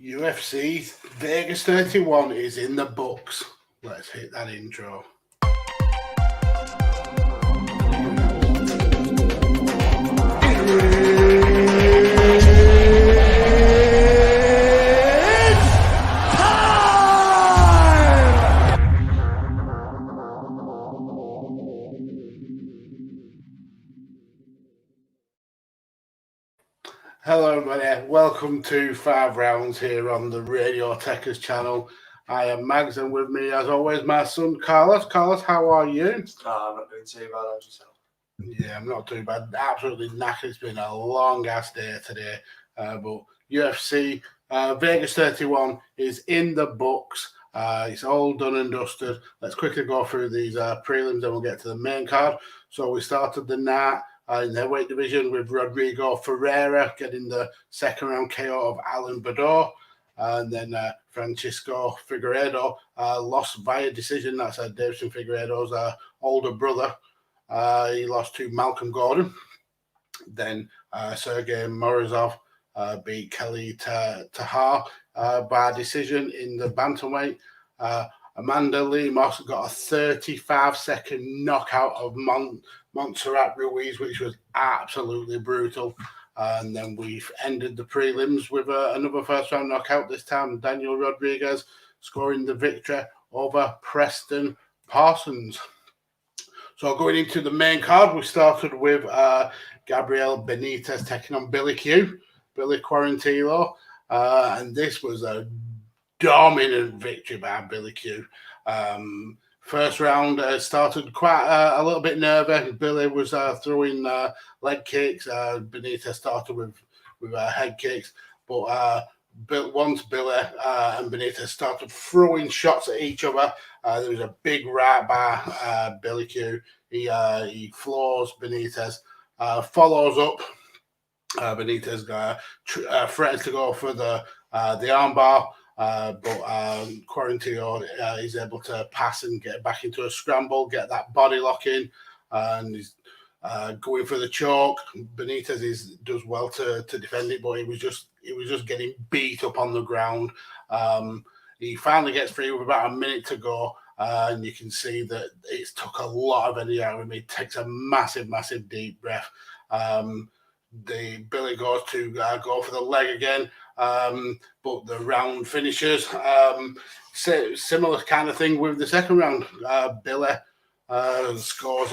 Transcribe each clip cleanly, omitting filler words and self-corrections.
UFC Vegas 31 is in the books. Let's hit that intro. Hello everybody, welcome to 5 Rounds here on the Radio Tekkers channel. I am Mags and with me as always my son Carlos. Carlos, how are you? I'm not doing too bad, how's yourself? Yeah, I'm not too bad. Absolutely knackered. It's been a long ass day today. But UFC Vegas 31 is in the books. It's all done and dusted. Let's quickly go through these prelims, then we'll get to the main card. So we started the night in the weight division with Rodrigo Ferreira getting the second round KO of Alan Baudot. And then Francisco Figueiredo lost via decision. That's Davison Figueiredo's older brother. He lost to Malcolm Gordon. Then Sergey Morozov beat Kelly Tahar by decision in the bantamweight. Amanda Lemos got a 35-second knockout of Montserrat Ruiz, which was absolutely brutal. And then we've ended the prelims with another first-round knockout, this time Daniel Rodriguez scoring the victory over Preston Parsons. So going into the main card, we started with Gabriel Benitez taking on Billy Quarantillo. And this was a dominant victory by Billy Q. First round started quite a little bit nervous. Billy was throwing leg kicks. Benitez started with head kicks. But once Billy and Benitez started throwing shots at each other, there was a big right by Billy Q. He floors Benitez, follows up. Benitez threatens to go for the armbar. But Quarantillo is able to pass and get back into a scramble, get that body lock in, and he's going for the choke. Benitez does well to defend it, but he was just getting beat up on the ground. He finally gets free with about a minute to go, and you can see that it took a lot of energy out of him. He takes a massive deep breath. Billy goes to go for the leg again. But the round finishes. Similar kind of thing with the second round. Billy scores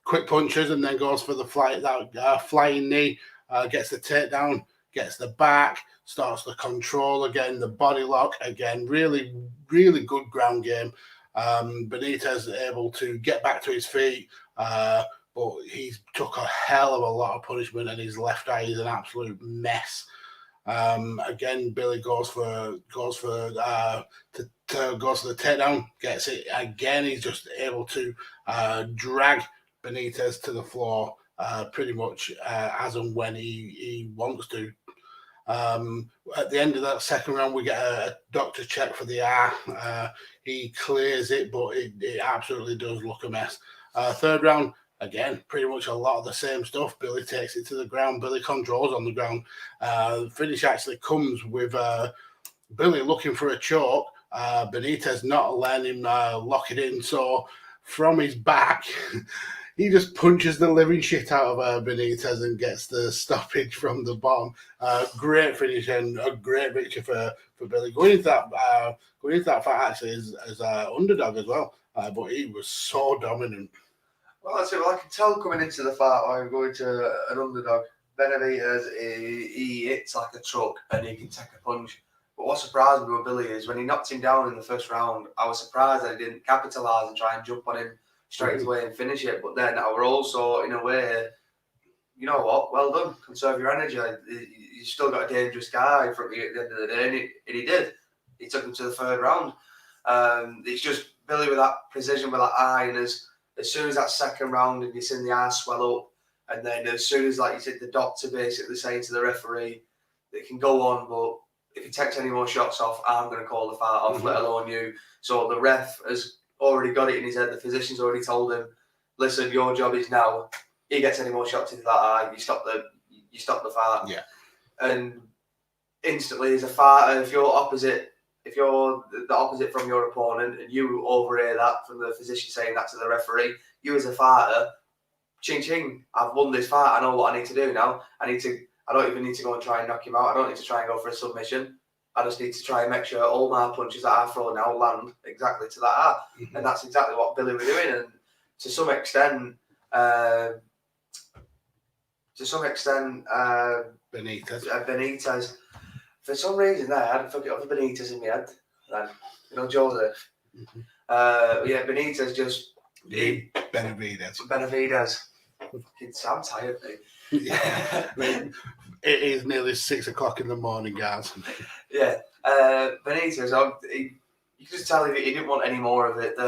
quick punches and then goes for the flying knee, gets the takedown, gets the back, starts the control again, the body lock again. Really good ground game. Benitez able to get back to his feet, but he took a hell of a lot of punishment, and his left eye is an absolute mess. Again, Billy goes for the takedown, gets it again. He's just able to drag Benitez to the floor pretty much as and when he wants to. At the end of that second round, we get a doctor check for the eye. He clears it, but it absolutely does look a mess. Third round, again, pretty much a lot of the same stuff. Billy takes it to the ground. Billy controls on the ground. The finish actually comes with Billy looking for a choke. Benitez not letting him lock it in. So from his back, he just punches the living shit out of Benitez and gets the stoppage from the bottom. Great finish and a great victory for Billy. Going into that fight actually as an underdog as well. But he was so dominant. Well, I can tell coming into the fight, I'm going to an underdog. Benavidez, he hits like a truck and he can take a punch. But what surprised me with Billy is when he knocked him down in the first round, I was surprised that he didn't capitalise and try and jump on him straight away and finish it. But then I were also, in a way, you know what, well done, conserve your energy. You still got a dangerous guy in front of you at the end of the day, and he did. He took him to the third round. It's just Billy with that precision, with that eye, and as soon as that second round and you're seeing the eye swell up, and then as soon as, like you said, the doctor basically saying to the referee that it can go on, but if he takes any more shots off, I'm going to call the fight off, let alone you. So the ref has already got it in his head. The physician's already told him, listen, your job is now, he gets any more shots into that eye, you stop the fight. Yeah. And instantly as a fighter, if you're the opposite from your opponent and you overhear that from the physician saying that to the referee, you as a fighter, ching ching, I've won this fight, I know what I need to do now. I don't even need to go and try and knock him out. I don't need to try and go for a submission. I just need to try and make sure all my punches that I throw now land exactly to that heart. Mm-hmm. And that's exactly what Billy was doing. And to some extent, Benitez, for some reason there, I hadn't forgot the Benitez in my head. Then, Joseph. Mm-hmm. Benitez just... Benavidez. I'm tired, mate. Yeah, it is nearly 6 o'clock in the morning, guys. Yeah, Benitez, you could just tell he didn't want any more of it.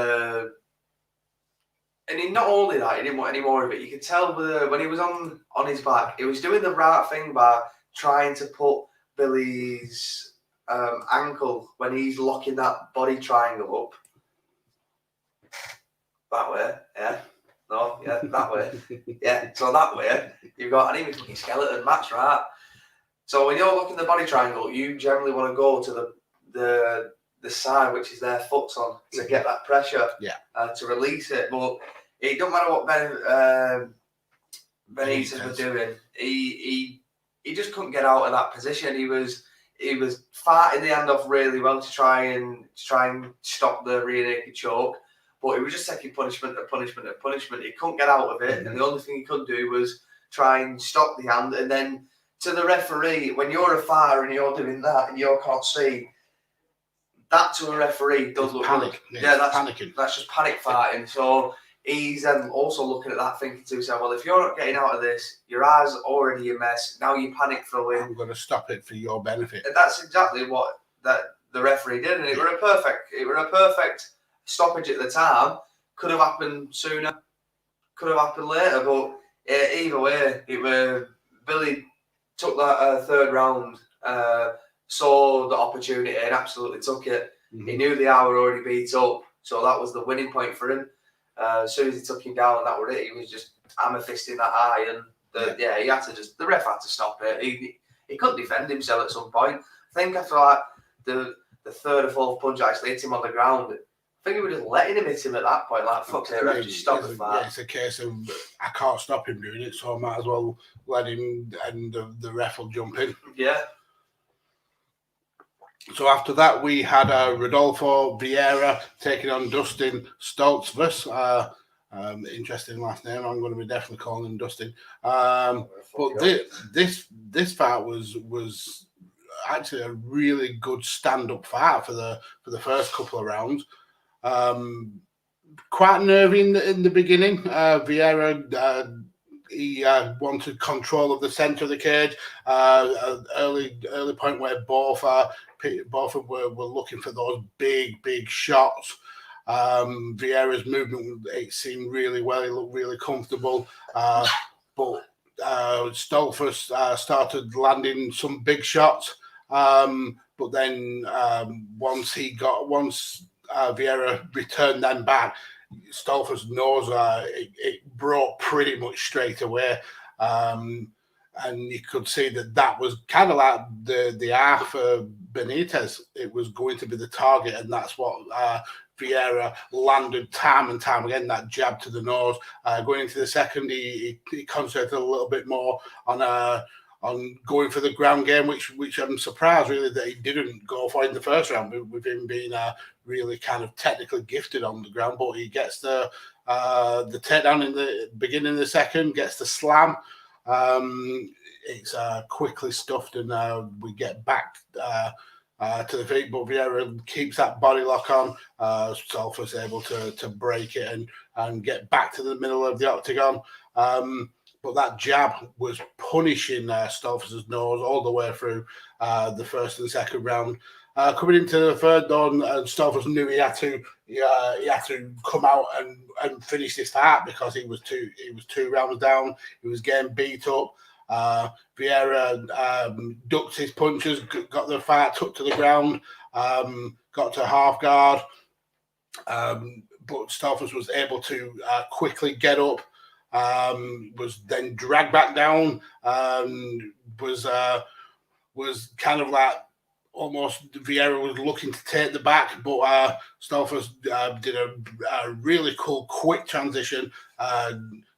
And not only that, he didn't want any more of it. You could tell when he was on his back, he was doing the right thing by trying to put Billy's ankle when he's locking that body triangle up. That way, yeah. No, yeah, that way. Yeah, so that way, you've got an even fucking skeleton match, right? So when you're looking at the body triangle, you generally want to go to the side which is their foot's on to get that pressure, to release it. But it don't matter what Benitez was doing. He just couldn't get out of that position. He was fighting the hand off really well to try and stop the rear naked choke. But he was just taking punishment and punishment and punishment. He couldn't get out of it. And the only thing he could do was try and stop the hand. And then to the referee, when you're a fighter and you're doing that and you can't see, that to a referee does look panic. Yeah, that's panicking. That's just panic fighting. So he's also looking at that thinking to himself, well, if you're not getting out of this, your eyes are already a mess. Now you panic throwing. I'm going to stop it for your benefit. And that's exactly what the referee did. And it were a perfect stoppage at the time. Could have happened sooner, could have happened later, but either way, Billy took that third round, saw the opportunity and absolutely took it. Mm-hmm. He knew the hour already beat up, so that was the winning point for him. As soon as he took him down, and that was it. He was just hammer fisting that eye, and the ref had to stop it. He couldn't defend himself at some point. I think after like the third or fourth punch actually hit him on the ground. I think we were just letting him hit him at that point. Like, fuck it, ref, just stop the fight. Yeah, it's a case of I can't stop him doing it, so I might as well let him, and the ref will jump in. Yeah. So after that, we had Rodolfo Vieira taking on Dustin Stoltzfus. Interesting last name. I'm going to be definitely calling him Dustin. But this fight was actually a really good stand-up fight for the first couple of rounds. Quite nervy in the beginning. Vieira he wanted control of the centre of the cage. Early point where both were looking for those big shots. Vieira's movement, it seemed really well. He looked really comfortable. But Stoltzfus started landing some big shots. But then once Vieira returned them back, Stoltzfus' nose it broke pretty much straight away, and you could see that was kind of like the eye for Benitez. It was going to be the target, and that's what Vieira landed time and time again. That jab to the nose. Going into the second, he concentrated a little bit more on going for the ground game, which I'm surprised really that he didn't go for in the first round, with him being really kind of technically gifted on the ground. But he gets the takedown in the beginning of the second, gets the slam. It's quickly stuffed, and we get back to the feet. But Vieira keeps that body lock on. Stoltzfus able to break it and get back to the middle of the octagon. But that jab was punishing Stoltzfus' nose all the way through the first and second round. Coming into the third, though, Stoltzfus knew he had to come out and finish this fight because he was two rounds down. He was getting beat up. Vieira ducked his punches, got the fight took to the ground, got to half guard. But Stoltzfus was able to quickly get up. Was then dragged back down, was was kind of like almost Vieira was looking to take the back, but Stolfus did a really cool, quick transition.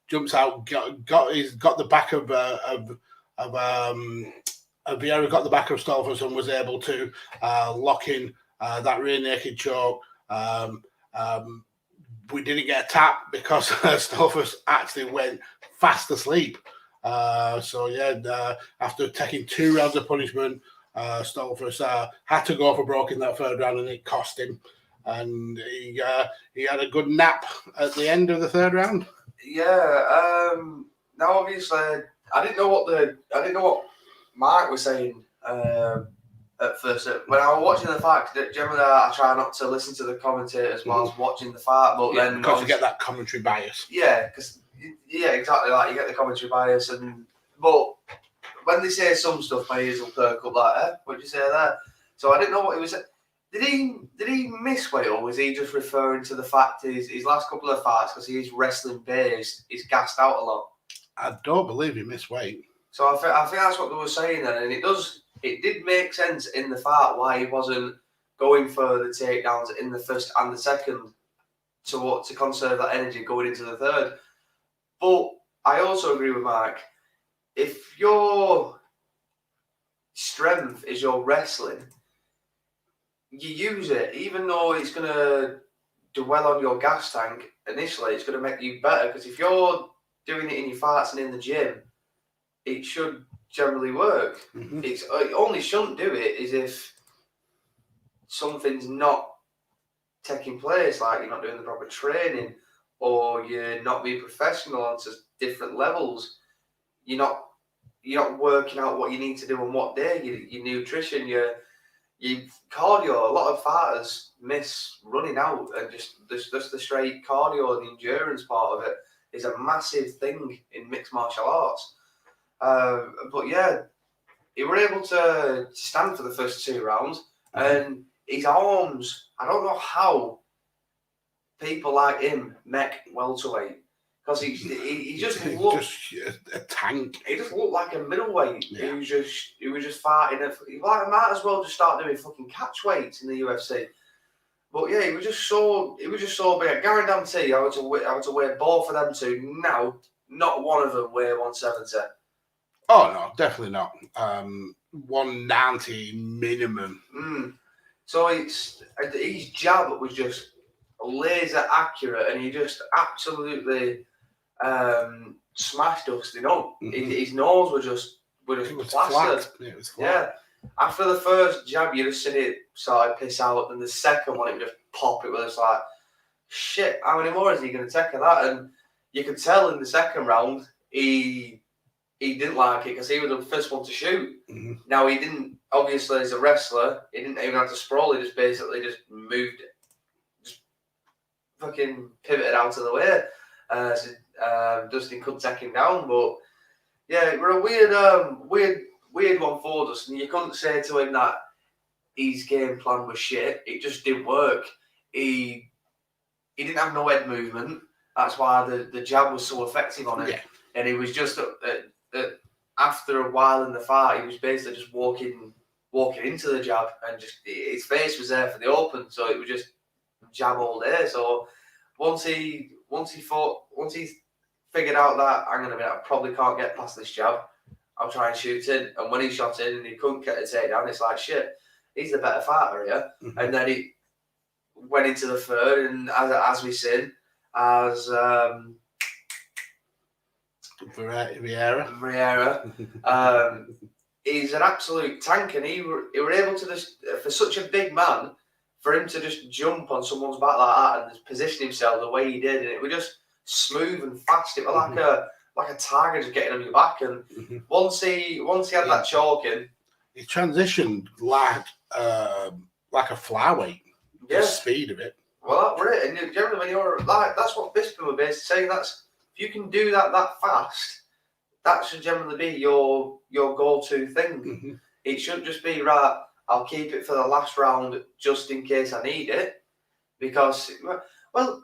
Jumps out, got the back of Vieira, got the back of Stolfus and was able to lock in that rear naked choke. We didn't get a tap because Stolfus actually went fast asleep. After taking 2 rounds of punishment, Stolfus had to go for broke in that 3rd round, and it cost him. And he had a good nap at the end of the 3rd round. Yeah. Now, obviously, I didn't know what Mark was saying at first. When I was watching the fight, generally I try not to listen to the commentators whilst watching the fight, but then because you get that commentary bias. Yeah, exactly. Like you get the commentary bias, but when they say some stuff, my ears will perk up. Like, what'd you say there? So I didn't know what he was saying. Did he miss weight, or was he just referring to the fact his last couple of fights, because he's wrestling based, he's gassed out a lot? I don't believe he missed weight. So I think that's what they were saying then, and it did make sense in the fight why he wasn't going for the takedowns in the 1st and the 2nd to conserve that energy going into the 3rd. But I also agree with Mark. If your strength is your wrestling, you use it, even though it's going to dwell on your gas tank initially, it's going to make you better, because if you're doing it in your fights and in the gym, it should generally work. It only shouldn't do it is if something's not taking place, like you're not doing the proper training, or you're not being professional onto different levels. You're not working out what you need to do on what day. Your nutrition, your cardio. A lot of fighters miss running out, and just the straight cardio, the endurance part of it is a massive thing in mixed martial arts. But yeah, he were able to stand for the first 2 rounds, and his arms, I don't know how people like him make welterweight, because he just looked a tank. He just looked like a middleweight. Yeah. He was just fighting. He might as well just start doing fucking catch weights in the UFC. But yeah, he was just so big. I guarantee I would to weigh both of them two now. Not one of them weigh 170. Oh no, definitely not. 190 minimum. So his jab was just laser accurate, and he just absolutely smashed Dustin up. His nose was just plastered. It was flat. Yeah. After the first jab, you just seen it sort of piss out, and the second one, it would just pop. It was like, shit, how many more is he going to take of that? And you could tell in the second round, he didn't like it, because he was the first one to shoot. Now, he didn't, obviously, as a wrestler, he didn't even have to sprawl. He just basically just moved, just fucking pivoted out of the way. So Dustin couldn't take him down. But yeah, it was a weird one for Dustin. You couldn't say to him that his game plan was shit. It just didn't work. He didn't have no head movement. That's why the jab was so effective on him. Yeah. And he was just after a while in the fight, he was basically just walking into the jab, and just his face was there for the open, so it was just jab all day. So once he figured out that, hang on a minute, I probably can't get past this jab, I'll try and shoot in. And when he shot in and he couldn't get a takedown, it's like, shit, he's the better fighter here. And then he went into the 3rd, and as we said, as Vieira. He's an absolute tank, and he were able to just, for such a big man, for him to just jump on someone's back like that and just position himself the way he did, and it was just smooth and fast. It was like a tiger just getting on your back. And once he had that choke in, he transitioned like a flyweight. Yeah, the speed of it. Well, that were it. And generally, when you're like, that's what Bisping were basically saying. That's if you can do that fast, that should generally be your go-to thing. It shouldn't just be, right, I'll keep it for the last round just in case I need it. Because, well,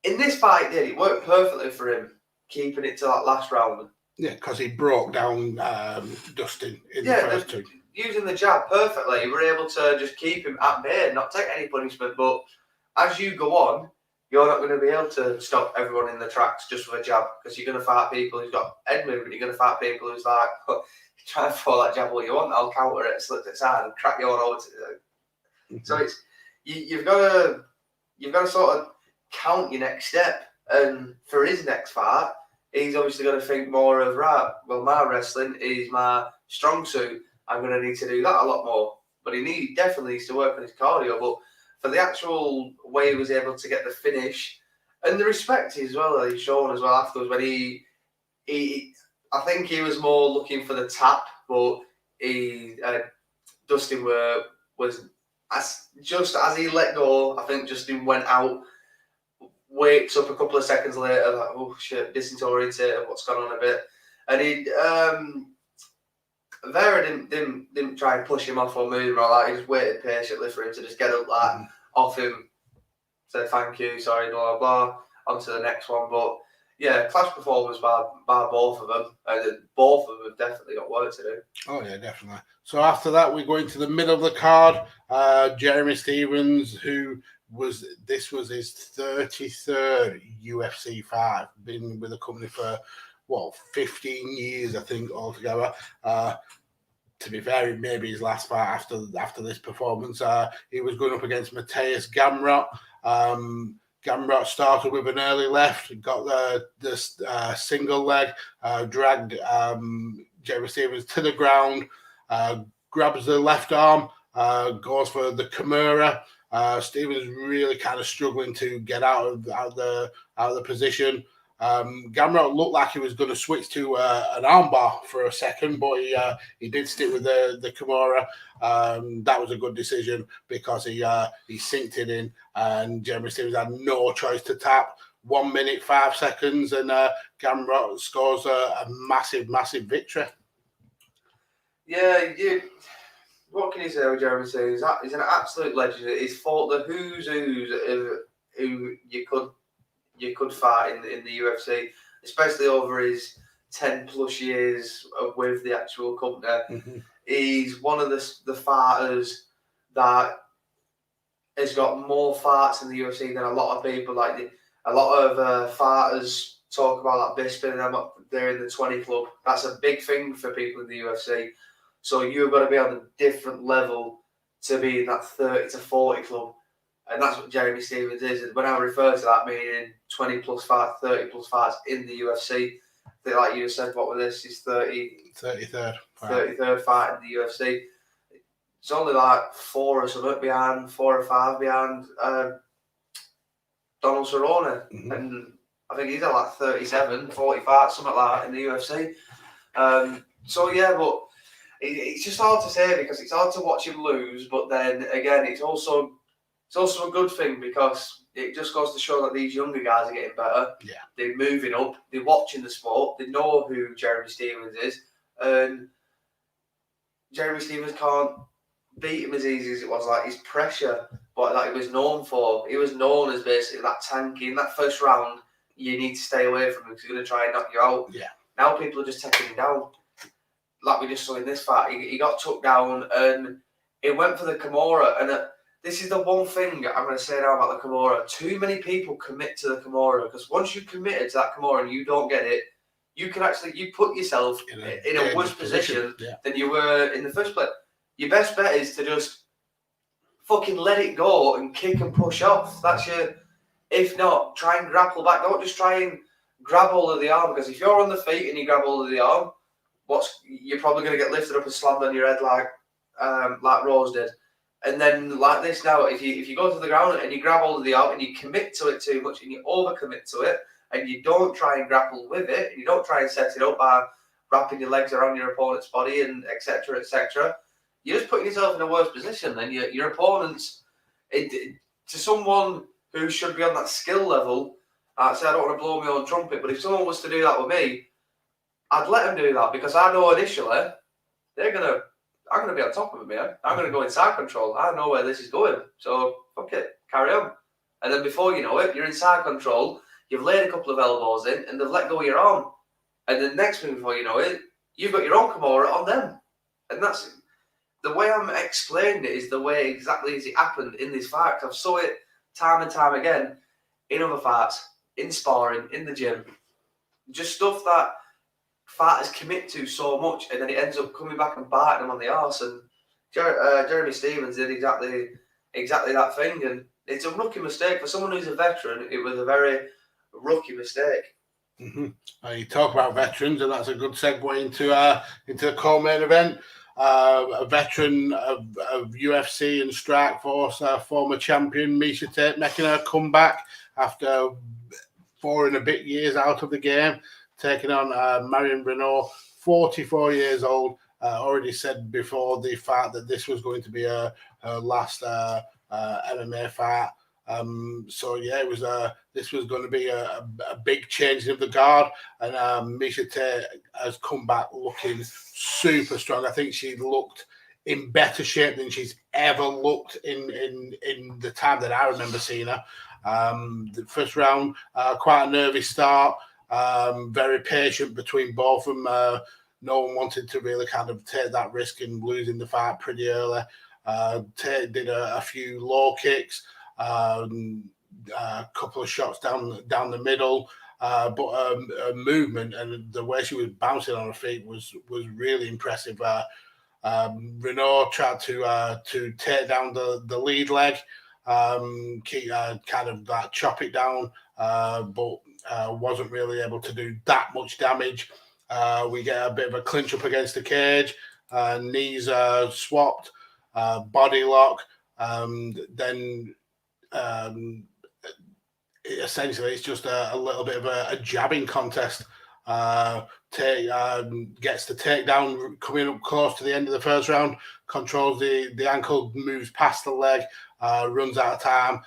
in this fight, it worked perfectly for him, keeping it to that last round. Yeah, because he broke down Dustin in the first two. Using the jab perfectly, we were able to just keep him at bay and not take any punishment. But as you go on, you're not going to be able to stop everyone in the tracks just with a jab, because you're going to fight people who's got head movement. You're going to fight people who's like, try and throw that jab all you want, I'll counter it, slip it aside, and crack you on over to So it's you've got to sort of count your next step. And for his next fight, he's obviously going to think more of, right, well, my wrestling is my strong suit. I'm going to need to do that a lot more. But he definitely needs to work on his cardio. But for the actual way he was able to get the finish and the respect as well that he's shown as well afterwards, when I think he was more looking for the tap, but Dustin was just as he let go. I think Justin went out, wakes up a couple of seconds later, like, oh shit, disorientated, what's gone on a bit, and Vera didn't try and push him off or move him or like. He just waited patiently for him to just get up, like off him, said thank you, sorry, blah blah blah, on to the next one. But yeah, class performance by both of them, and both of them have definitely got work to do. Oh yeah, definitely. So after that, we go into the middle of the card. Jeremy Stephens, this was his 33rd UFC fight, been with the company for 15 years, I think, altogether. To be fair, it may be his last fight after this performance. He was going up against Matthias Gamrot. Gamrot started with an early left, got the single leg, dragged Jeremy Stephens to the ground, grabs the left arm, goes for the Kimura. Stephens really kind of struggling to get out of the position. Gamrot looked like he was going to switch to an armbar for a second, but he did stick with the Kimura. That was a good decision because he synced it in, and Jeremy Stephens had no choice to tap. 1 minute 5 seconds, and Gamrot scores a massive victory. Yeah, what can you say with Jeremy Stephens? He's an absolute legend. He's fought the who's who you could fight in the UFC, especially over his 10 plus years with the actual company. Mm-hmm. He's one of the fighters that has got more fights in the UFC than a lot of people. Like a lot of fighters talk about like Bisping and them up there in the 20 club. That's a big thing for people in the UFC. So you've got to be on a different level to be in that 30 to 40 club. And that's what Jeremy Stephens is. And when I refer to that, meaning 20 plus fights, 30 plus fights in the UFC, I think like you said, what was this? His 33rd fight in the UFC. It's only like 4 or 5 behind Donald Cerrone. Mm-hmm. And I think he's at like 37, 40 fights, something like that in the UFC. So yeah, but it's just hard to say because it's hard to watch him lose. But then again, it's also a good thing because it just goes to show that these younger guys are getting better. Yeah. They're moving up. They're watching the sport. They know who Jeremy Stephens is. And Jeremy Stephens can't beat him as easy as it was. Like his pressure, but like he was known for. He was known as basically that tanky. In that first round, you need to stay away from him because he's going to try and knock you out. Yeah. Now people are just taking him down. Like we just saw in this fight, he got took down and it went for the Kimura. And this is the one thing I'm going to say now about the Kimura. Too many people commit to the Kimura because once you've committed to that Kimura and you don't get it, you put yourself in a worse position than you were in the first place. Your best bet is to just fucking let it go and kick and push off. That's your. If not, try and grapple back. Don't just try and grab hold of the arm because if you're on the feet and you grab hold of the arm, you're probably going to get lifted up and slammed on your head like Rose did. And then like this now, if you go to the ground and you grab hold of the arm and you commit to it too much and you overcommit to it and you don't try and grapple with it and you don't try and set it up by wrapping your legs around your opponent's body and etc., you're just putting yourself in a worse position. And your opponents, to someone who should be on that skill level, I don't want to blow my own trumpet, but if someone was to do that with me, I'd let them do that because I know initially I'm going to be on top of them, man. I'm going to go inside control. I know where this is going. So, fuck it. Carry on. And then before you know it, you're inside control. You've laid a couple of elbows in and they've let go of your arm. And the next thing before you know it, you've got your own Kimura on them. And that's the way I'm explaining it is the way exactly as it happened in this fight. I've saw it time and time again in other fights, in sparring, in the gym. Just stuff that fighters commit to so much, and then it ends up coming back and biting them on the arse. And Jeremy Stevens did exactly that thing, and it's a rookie mistake for someone who's a veteran. It was a very rookie mistake. Mm-hmm. You talk about veterans, and that's a good segue into the co-main event. A veteran of UFC and Strikeforce, former champion Miesha Tate making her comeback after 4 and a bit years out of the game, taking on Marion Renault, 44 years old. Already said before the fight that this was going to be her last MMA fight. So yeah, it was this was going to be a big changing of the guard, and Miesha Tate has come back looking super strong. I think she looked in better shape than she's ever looked in the time that I remember seeing her. The first round, quite a nervy start, very patient between both of them. No one wanted to really kind of take that risk in losing the fight pretty early. Tate did a few low kicks, a couple of shots down the middle, but her movement and the way she was bouncing on her feet was really impressive. Renault tried to take down the lead leg, kind of chop it down, but wasn't really able to do that much damage. We get a bit of a clinch up against the cage, knees swapped, body lock, then essentially it's just a little bit of a jabbing contest. Gets the takedown coming up close to the end of the first round, controls the ankle, moves past the leg, runs out of time,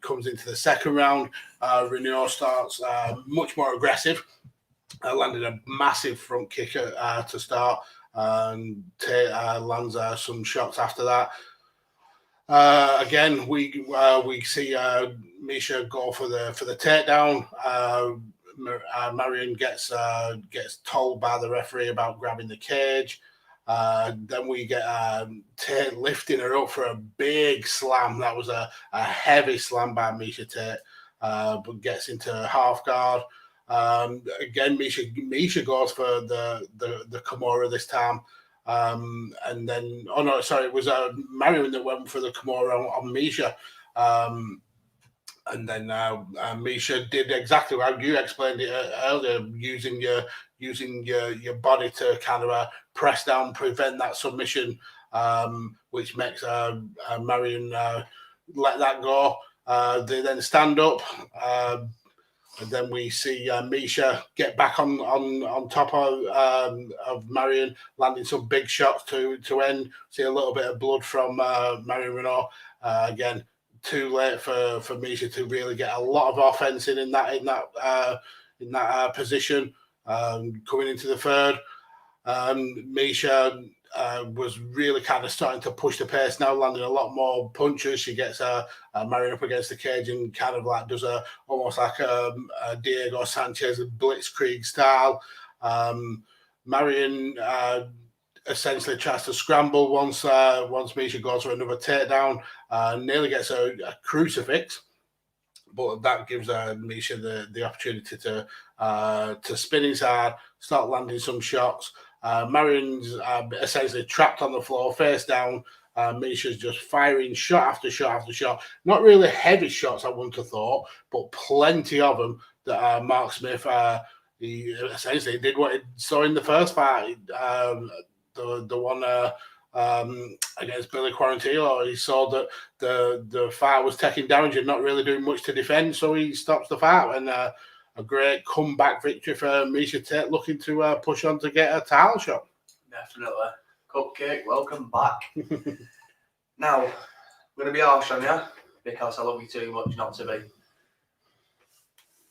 comes into the second round. Renault starts much more aggressive, landed a massive front kick to start, and lands some shots after that. Again, we see Miesha go for the takedown. Marion gets told by the referee about grabbing the cage. Then we get Tate lifting her up for a big slam. That was a heavy slam by Miesha Tate, but gets into half guard. Again, Miesha goes for the Kimura this time. And then, it was Marion that went for the Kimura on Miesha. And then Miesha did exactly how you explained it earlier, using your body to kind of press down, prevent that submission, which makes Marion let that go. They then stand up, and then we see Miesha get back on top of Marion, landing some big shots to end. See a little bit of blood from Marion Renault. Again, too late for Miesha to really get a lot of offense in that position. Coming into the third, Miesha was really kind of starting to push the pace now, landing a lot more punches. She gets Marion up against the cage and kind of like does almost like a Diego Sanchez blitzkrieg style. Marion essentially tries to scramble once Miesha goes for another takedown, nearly gets a crucifix, but that gives Miesha the opportunity to spin inside, start landing some shots. Marion's essentially trapped on the floor, face down. Miesha's just firing shot after shot after shot. Not really heavy shots, I wouldn't have thought, but plenty of them that Mark Smith, he essentially did what he saw in the first fight. The one against Billy Quarantillo, he saw that the fight was taking damage and not really doing much to defend, so he stops the fight. And a great comeback victory for Miesha Tate, looking to push on to get a title shot. Definitely. Cupcake, welcome back. Now, I'm going to be harsh on you because I love you too much not to be.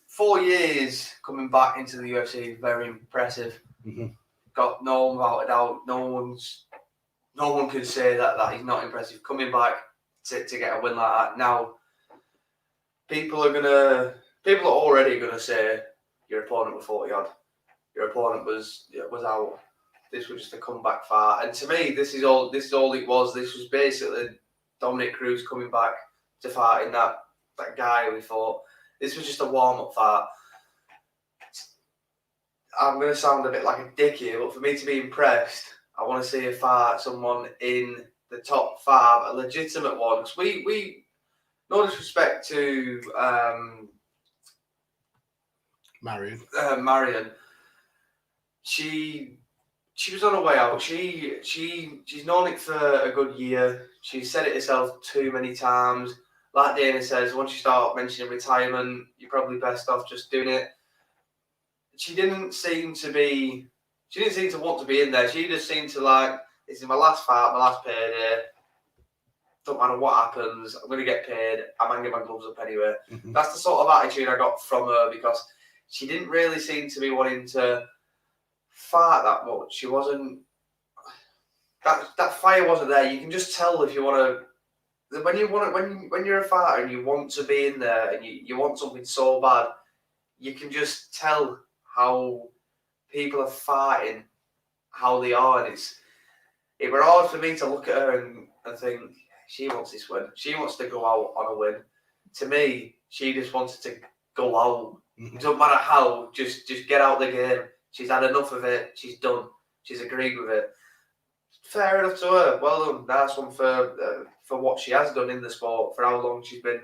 4 years coming back into the UFC, very impressive. Mm-hmm. Got no one without a doubt. No one can say that he's not impressive. Coming back to get a win like that. Now, people are already gonna say your opponent was 40 odd. your opponent was out. This was just a comeback fight, and to me, this is all it was. This was basically Dominic Cruz coming back to fighting that guy we fought. This was just a warm-up fight. I'm going to sound a bit like a dick here, but for me to be impressed, I want to see a fight someone in the top 5, a legitimate one. Because we, no disrespect to Marion, she was on her way out. She's known it for a good year. She's said it herself too many times. Like Dana says, once you start mentioning retirement, you're probably best off just doing it. She didn't seem to want to be in there. She just seemed to like, this is my last fight, my last payday. Don't matter what happens, I'm going to get paid. I'm hanging my gloves up anyway. Mm-hmm. That's the sort of attitude I got from her, because she didn't really seem to be wanting to fight that much. She wasn't. That fire wasn't there. You can just tell if you want to. When you're a fighter and you want to be in there and you want something so bad, you can just tell how people are fighting, how they are, and it were hard for me to look at her and think she wants this win. She wants to go out on a win. To me, she just wanted to go out. Mm-hmm. It doesn't matter how. Just get out the game. She's had enough of it. She's done. She's agreed with it. Fair enough to her. Well done. Nice one for what she has done in the sport, for how long she's been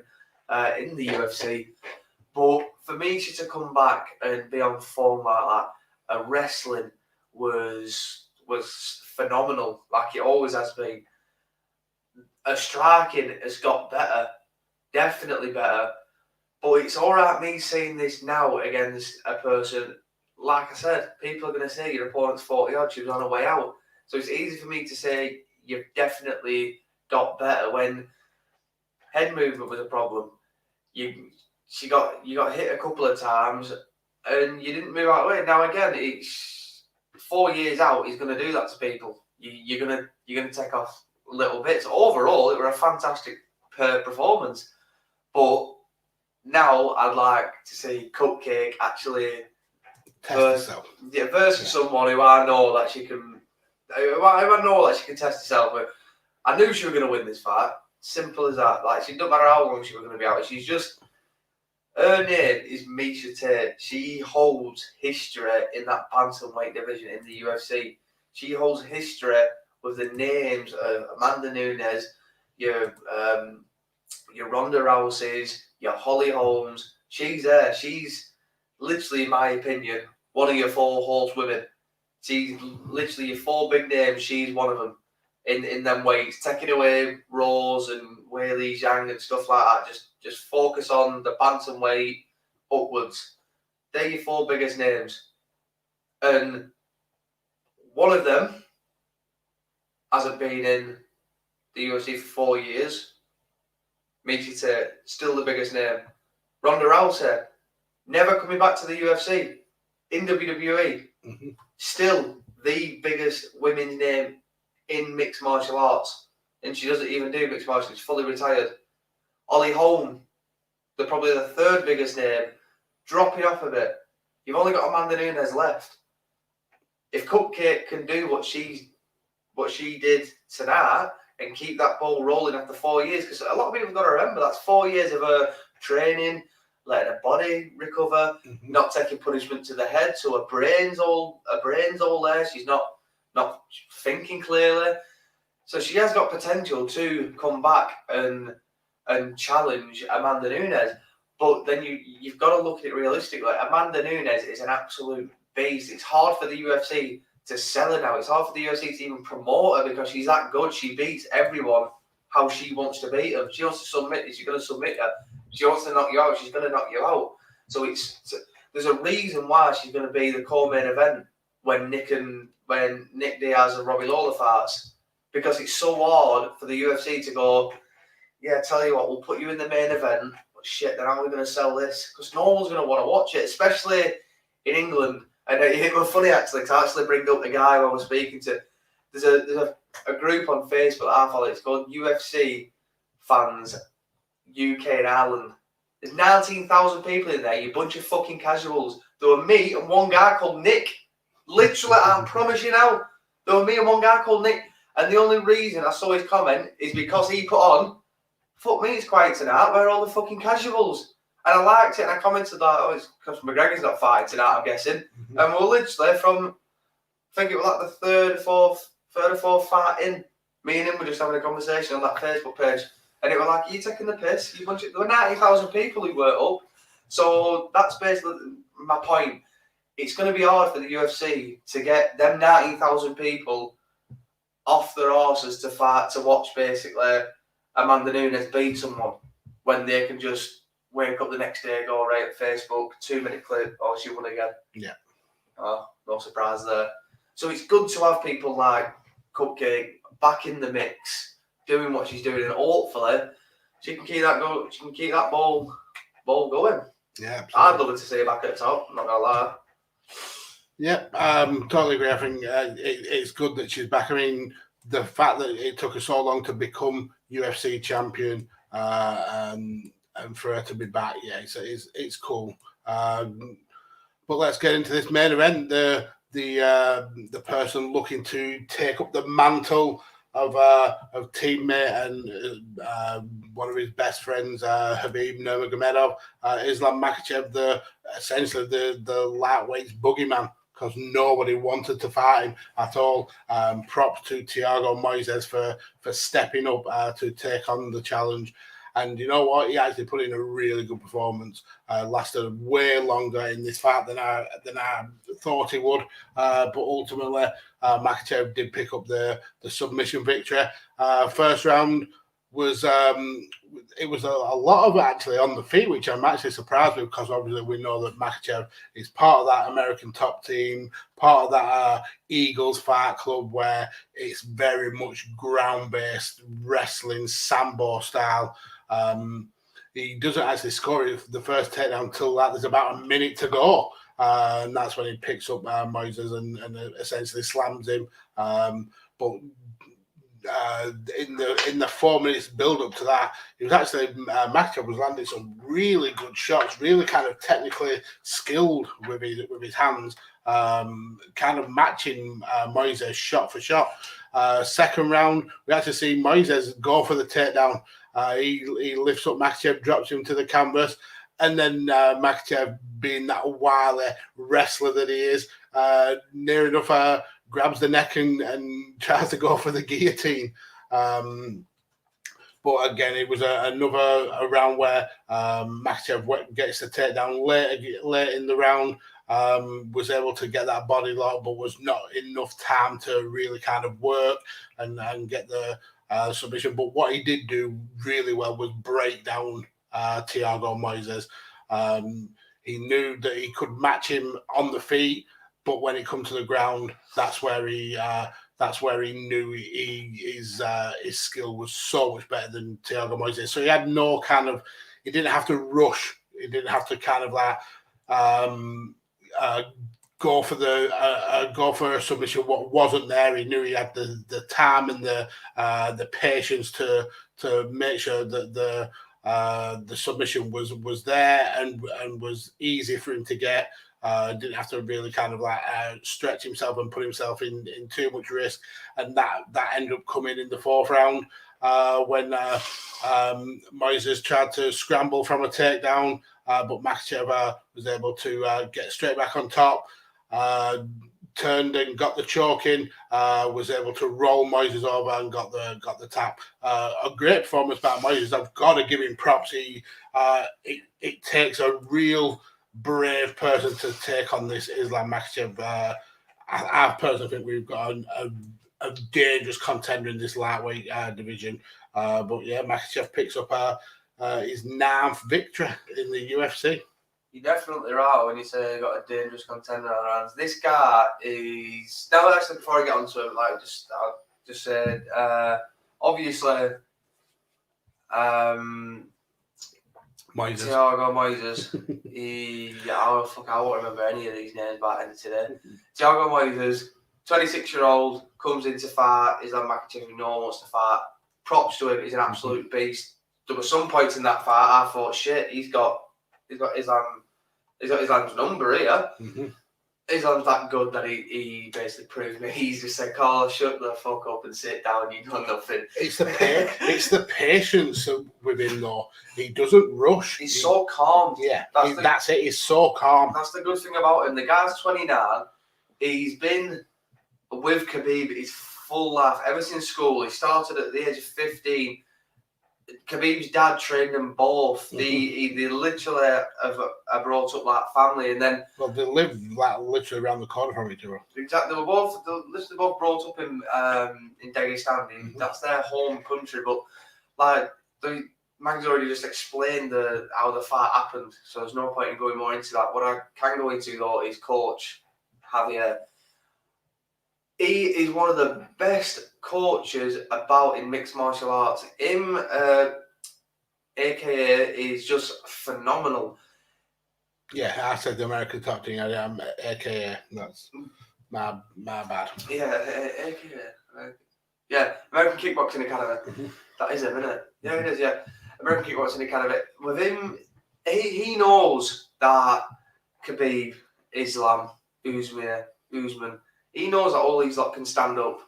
in the UFC. But for me, she to come back and be on form like that, wrestling was phenomenal, like it always has been. Her striking has got better, definitely better. But it's all right me saying this now against a person. Like I said, people are going to say your opponent's 40 odd, she was on her way out. So it's easy for me to say you've definitely got better when head movement was a problem. You got hit a couple of times and you didn't move out of the way. Now again, it's 4 years out, he's going to do that to people. You're gonna take off little bits. Overall, it was a fantastic performance. But now I'd like to see Cupcake actually versus someone who I know that she can. I know that she can test herself. But I knew she was going to win this fight. Simple as that. Like, she doesn't matter how long she was going to be out. She's just. Her name is Miesha Tate. She holds history in that bantamweight division in the UFC. She holds history with the names of Amanda Nunes, your Ronda Rouseys, your Holly Holmes. She's there. She's literally, in my opinion, one of your 4 horsewomen. She's literally your 4 big names. She's one of them in them weights, taking away Rose and Weili Zhang and stuff like that. Just focus on the bantamweight upwards. They're your 4 biggest names, and one of them hasn't been in the UFC for 4 years. Miesha Tate, still the biggest name. Ronda Rousey, never coming back to the UFC. In WWE, still the biggest women's name in mixed martial arts. And she doesn't even do mixed martial arts, she's fully retired. Holly Holm, probably the 3rd biggest name, dropping off a bit. You've only got Amanda Nunes left. If Cupcake can do what she did tonight and keep that ball rolling after 4 years, because a lot of people have got to remember that's 4 years of her training, letting her body recover, not taking punishment to the head, so her brain's all there. She's not thinking clearly, so she has got potential to come back and challenge Amanda Nunes. But then you've got to look at it realistically. Amanda Nunes is an absolute beast. It's hard for the UFC to sell her now. It's hard for the UFC to even promote her because she's that good. She beats everyone how she wants to beat them. She wants to submit you, she's going to submit her. She wants to knock you out, she's going to knock you out. So there's a reason why she's going to be the co-main event when Nick Diaz and Robbie Lawler fights, because it's so hard for the UFC to go, yeah, tell you what, we'll put you in the main event, but shit, then how are we going to sell this? Because no one's going to want to watch it, especially in England. And it was funny actually, because I actually bring up the guy I was speaking to. There's a group on Facebook I follow, it's called UFC Fans UK and Ireland. There's 19,000 people in there, you bunch of fucking casuals. There were me and one guy called Nick. Literally, I promise you now. There were me and one guy called Nick. And the only reason I saw his comment is because he put on, fuck me, it's quiet tonight. Where are all the fucking casuals? And I liked it and I commented that, oh, it's because McGregor's not fighting tonight, I'm guessing. Mm-hmm. And we're literally from, I think it was like the third or fourth fight in. Me and him were just having a conversation on that Facebook page. And it was like, you're taking the piss. There were 90,000 people who were up. So that's basically my point. It's going to be hard for the UFC to get them 90,000 people off their horses to fight, to watch basically Amanda Nunes beat someone when they can just wake up the next day, go right at Facebook, 2-minute clip, oh, she won again. Yeah. Oh, no surprise there. So it's good to have people like Cupcake back in the mix, doing what she's doing, and hopefully she can keep that go. She can keep that ball going. Yeah, absolutely. I'd love to see her back at the top. I'm not gonna lie. Yeah, totally agree. I think it's good that she's back. I mean, the fact that it took her so long to become UFC champion and for her to be back, yeah, it's cool. But let's get into this main event. The person looking to take up the mantle of teammate and one of his best friends, Khabib Nurmagomedov, Islam Makhachev, essentially the lightweight's boogeyman, because nobody wanted to fight him at all. Props to Thiago Moises for stepping up to take on the challenge. And you know what? He actually put in a really good performance. Lasted way longer in this fight than I thought he would. But ultimately, Makhachev did pick up the submission victory. First round was it was a lot of it actually on the feet, which I'm actually surprised with, because obviously we know that Makhachev is part of that American top team, part of that Eagles Fight Club, where it's very much ground-based wrestling, Sambo style. He doesn't actually score the first takedown until there's about a minute to go. And that's when he picks up Moises and essentially slams him. But in the 4 minutes build up to that, it was actually Makhachev was landing some really good shots, really kind of technically skilled with his hands, kind of matching Moises shot for shot. Second round, we actually see Moises go for the takedown. He lifts up Makhachev, drops him to the canvas, and then Makhachev, being that wily wrestler that he is, near enough grabs the neck and tries to go for the guillotine. But again, it was another round where Makhachev gets the takedown late in the round, was able to get that body lock, but was not enough time to really kind of work and get the submission. But what he did do really well was break down Thiago Moises. He knew that he could match him on the feet, but when it comes to the ground, that's where he knew his skill was so much better than Thiago Moises. So he had he didn't have to rush. He didn't have to kind of go for a submission what wasn't there. He knew he had the time and the patience to make sure that the submission was there and was easy for him to get. Didn't have to really kind of stretch himself and put himself in too much risk, and that ended up coming in the fourth round when Moises tried to scramble from a takedown, but Makhachev was able to get straight back on top, turned and got the choke in, was able to roll Moises over and got the tap. A great performance by Moises. I've got to give him props. It takes a real brave person to take on this Islam Makhachev. I personally think we've got a dangerous contender in this lightweight division. But yeah, Makhachev picks up his 9th victory in the UFC. You're definitely right when you say you've got a dangerous contender on our hands. This guy is... Now, actually, before I get onto it, I'll just say, obviously, Moises. Thiago Moises. I won't remember any of these names by the end of today. Thiago Moises, 26-year-old, comes into fight. Islam Makhachev, who no one wants to fight. Props to him. He's an absolute beast. There were some points in that fight I thought, shit, he's got Islam He's got Islam's number here. Mm-hmm. Islam's that good that he basically proved me. He's just said, Carl, shut the fuck up and sit down. You know nothing. It's the patience with him, though. He doesn't rush. He's so calm. Yeah, that's it. He's so calm. That's the good thing about him. The guy's 29. He's been with Khabib his full life, ever since school. He started at the age of 15. Khabib's dad trained them both. They literally are brought up like family, and then they live like literally around the corner from each other. Exactly, they were both brought up in Dagestan. That's their home country. But like Mag's already just explained how the fight happened, so there's no point in going more into that. What I can go into though is coach Javier. He is one of the best coaches about in mixed martial arts. Him, AKA, is just phenomenal. Yeah, I said the American top team. I am AKA. That's my bad. Yeah, AKA. Yeah, American Kickboxing Academy. That is him, isn't it? Yeah, it is, yeah. American Kickboxing Academy. With him, he knows that Khabib, Islam, Usman, he knows that all these lot can stand up.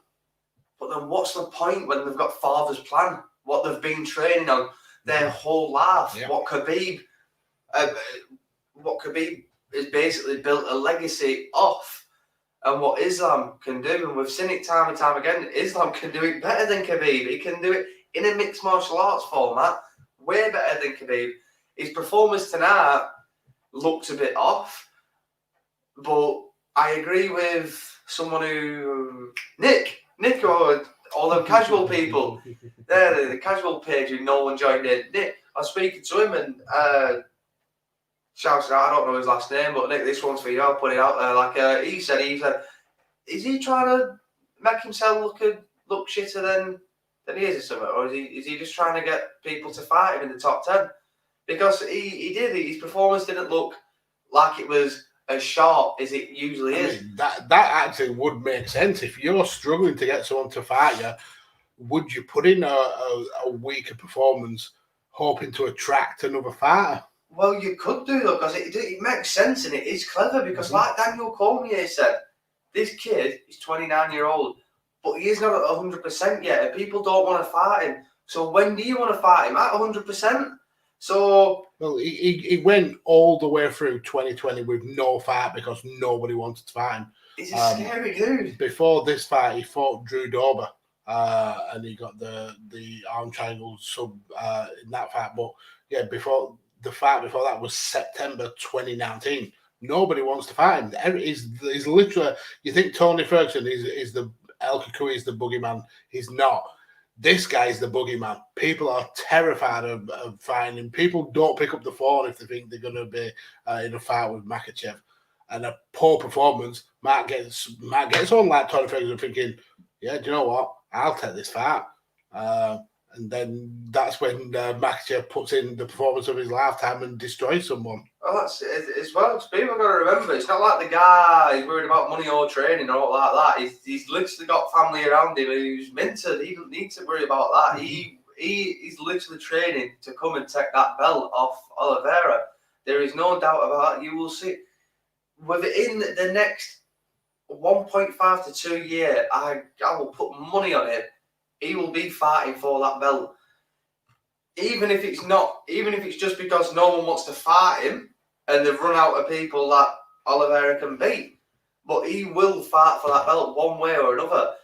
But then what's the point when they've got father's plan? What they've been training on their whole life? Yeah. What Khabib has basically built a legacy off, and what Islam can do. And we've seen it time and time again. Islam can do it better than Khabib. He can do it in a mixed martial arts format, way better than Khabib. His performance tonight looked a bit off, but I agree with someone who Nick or all them casual people. They're the casual page who no one joined in. Nick, I was speaking to him and shouts out, I don't know his last name, but Nick, this one's for you. I'll put it out there. Like he said, is he trying to make himself look shitter than he is or something, or is he just trying to get people to fight him in the top 10? Because he did. His performance didn't look like it was as sharp as it usually is. Mean, that actually would make sense. If you're struggling to get someone to fight you, would you put in a weaker performance hoping to attract another fighter? Well, you could do, though, because it makes sense and it is clever. Because like Daniel Cormier said, this kid is 29-year-old, but he is not at 100% yet, and people don't want to fight him. So when do you want to fight him? At 100%? So... Well, he went all the way through 2020 with no fight because nobody wanted to fight him. He's a scary dude. Before this fight, he fought Drew Dober, and he got the arm triangle sub in that fight. But yeah, before that was September 2019. Nobody wants to fight him. He's literally. You think Tony Ferguson is the El Kukui is the boogeyman? He's not. This guy's the boogeyman. People are terrified of fighting him. People don't pick up the phone if they think they're going to be in a fight with Makhachev. And a poor performance, Mark gets on like Tony Ferguson thinking, yeah, do you know what? I'll take this fight. And then that's when Makhachev puts in the performance of his lifetime and destroys someone. Well, that's as well. People got to remember, it's not like the guy is worried about money or training or all like that. He's literally got family around him who's minted. He doesn't need to worry about that. He's literally training to come and take that belt off Oliveira. There is no doubt about it. You will see within the next 1.5 to 2 years. I will put money on it. He will be fighting for that belt. Even if it's just because no one wants to fight him and they've run out of people that Oliveira can beat. But he will fight for that belt one way or another.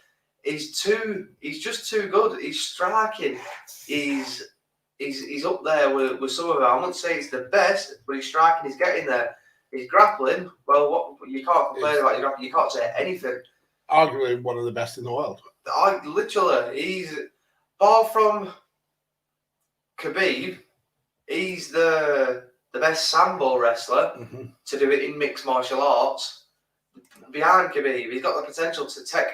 He's just too good. He's striking. He's up there with some of it. I wouldn't say it's the best, but he's striking, he's getting there. He's grappling. Well, you can't complain about your grappling. You can't say anything. Arguably one of the best in the world. He's far from Khabib. He's the best sambo wrestler to do it in mixed martial arts. Behind Khabib, he's got the potential to take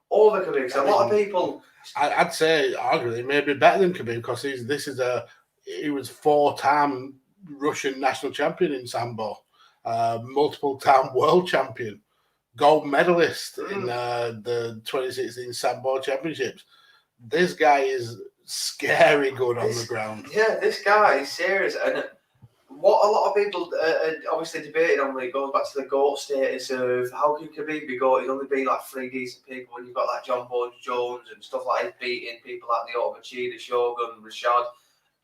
over Khabib. So a lot of people, I'd say arguably maybe better than Khabib because he was 4-time Russian national champion in sambo, multiple-time world champion. Gold medalist in the 2016 Sambo Championships. This guy is scary good on the ground. Yeah, this guy is serious. And what a lot of people are obviously debating on, it goes back to the GOAT status of how can Khabib be GOAT? He'd only be like 3 decent people when you've got like John Bones Jones and stuff like that beating people like the Machida, Shogun, Rashad,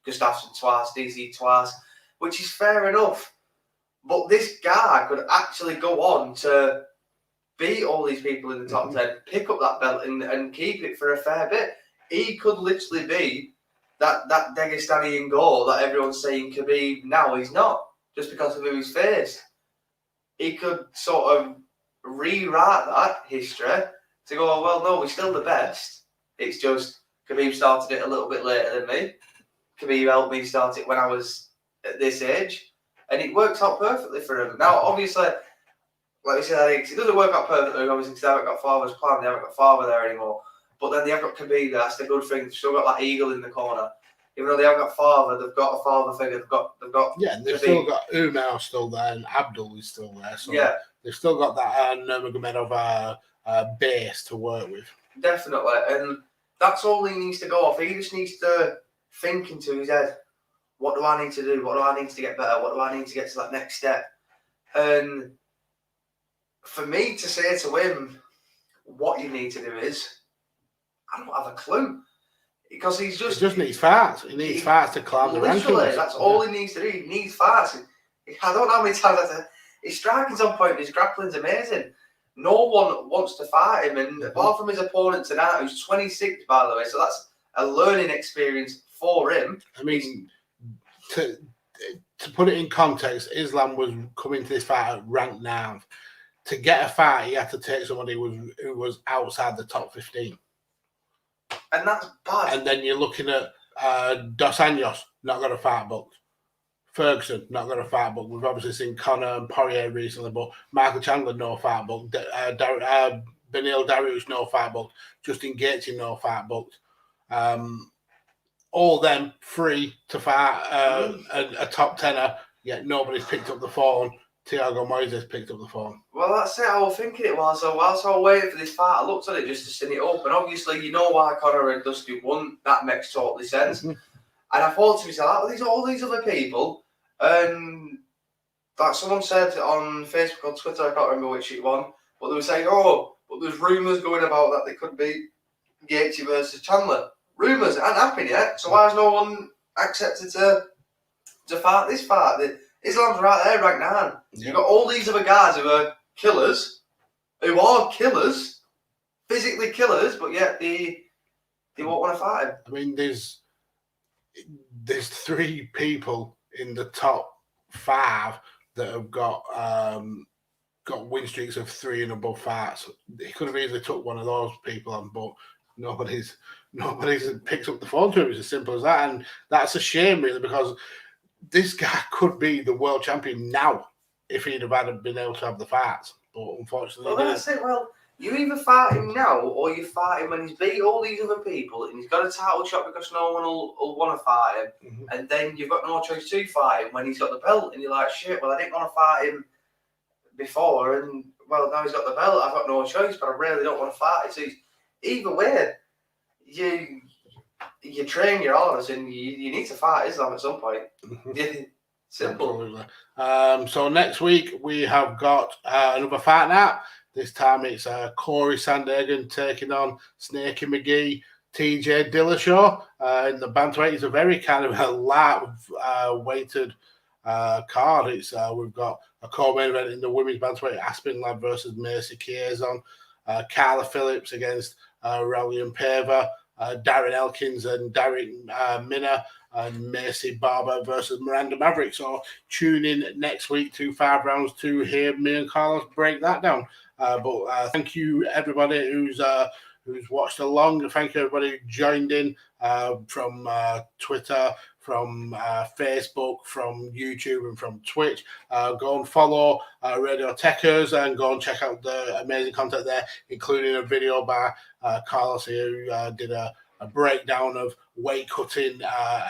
Gustafsson twice, DC twice, which is fair enough. But this guy could actually go on to beat all these people in the top 10, pick up that belt and keep it for a fair bit. He could literally be that Dagestani goal that everyone's saying Khabib now. He's not, just because of who he's faced. He could sort of rewrite that history to go, well, no, we're still the best. It's just Khabib started it a little bit later than me. Khabib helped me start it when I was at this age. And it works out perfectly for him. Now, obviously, like we said, it doesn't work out perfectly, obviously, because they haven't got Father's plan. They haven't got Father there anymore. But then they have got Khabib there. That's the good thing. They've still got that eagle in the corner. Even though they haven't got Father, they've got a father figure. They've got yeah, and they've Khabib. still got Umar still there, and Abdul is still there. So yeah, they've still got that Nurmagomedov base to work with. Definitely. And that's all he needs to go off. He just needs to think into his head, what do I need to do? What do I need to get better? What do I need to get to that next step? And for me to say to him, what you need to do is, I don't have a clue. Because he's just... He just needs fights. He needs fights to climb the rankings. Literally, that's all he needs to do. He needs fights. I don't know how many times his striking's on point, his grappling's amazing. No one wants to fight him. And apart from his opponent tonight, who's 26, by the way, so that's a learning experience for him. I mean, to put it in context, Islam was coming to this fight at rank 9. To get a fight, he had to take somebody who was outside the top 15. And that's bad. And then you're looking at Dos Anjos, not got a fight booked. Ferguson, not got a fight booked. We've obviously seen Conor and Poirier recently, but Michael Chandler, no fight booked. Benil Dariush, no fight booked. Justin Gaethje, no fight booked. All them free to fight a top 10er, yet nobody's picked up the phone. Thiago Moises picked up the phone. Well, that's it. I was thinking it was. So whilst I was waiting for this fight, I looked at it just to set it up. And obviously, you know why Conor and Dusty won. That makes totally sense. And I thought to myself, all these other people. And like someone said on Facebook or Twitter, I can't remember which one, but they were saying, but there's rumours going about that they could be Gaethje versus Chandler. Rumours aren't happening yet. So why has no one accepted to fight this fight? Islam's right there, right now. You've got all these other guys who are killers, physically killers, but yet they won't want to fight him. I mean, there's 3 people in the top 5 that have got win streaks of 3 and above fights. He could have easily took one of those people on, but nobody's picked up the phone to him. It's as simple as that, and that's a shame, really, because this guy could be the world champion now if he'd have been able to have the fights. But unfortunately, well, that's it. Well, you either fight him now or you fight him when he's beat all these other people and he's got a title shot because no one will want to fight him. And then you've got no choice to fight him when he's got the belt. And you're like, shit, well, I didn't want to fight him before. And, well, now he's got the belt. I've got no choice, but I really don't want to fight him. So either way, you train your honours and you need to fight Islam at some point. Simple. Absolutely. So next week we have got another fight night. This time it's Corey Sandhagen taking on Snakey McGee, TJ Dillashaw. In the bantamweight, it's a very kind of a light weighted card. It's we've got a co-main event in the women's bantamweight, Aspen Ladd versus Mercy Chiazon, Carla Phillips against Raulian Pava, Darren Elkins and Derek Minner, and Macy Barber versus Miranda Maverick. So tune in next week to 5 rounds to hear me and Carlos break that down. But thank you everybody who's watched along. Thank you everybody who joined in from Twitter, from Facebook, from YouTube, and from Twitch. Go and follow Radio Tekkers and go and check out the amazing content there, including a video by Carlos here who did a breakdown of weight cutting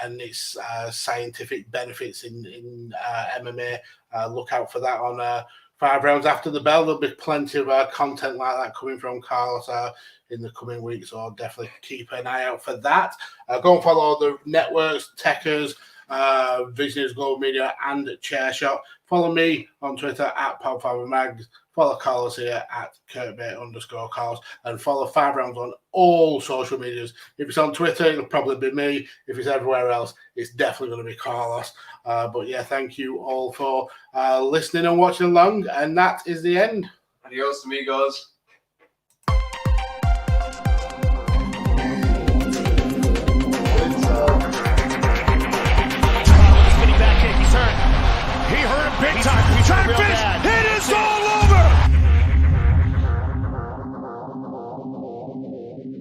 and its scientific benefits in MMA. Look out for that on 5 rounds after the bell. There'll be plenty of content like that coming from Carlos in the coming weeks, so I'll definitely keep an eye out for that. Go and follow the networks, Tekkers, Visionaries Global Media and Chair Shot. Follow me on Twitter at PodFaberMags. Follow Carlos here at Kurtbait_Carlos. And follow Five Rounds on all social medias. If it's on Twitter, it'll probably be me. If it's everywhere else, it's definitely going to be Carlos. But yeah, thank you all for listening and watching along. And that is the end. Adios, amigos.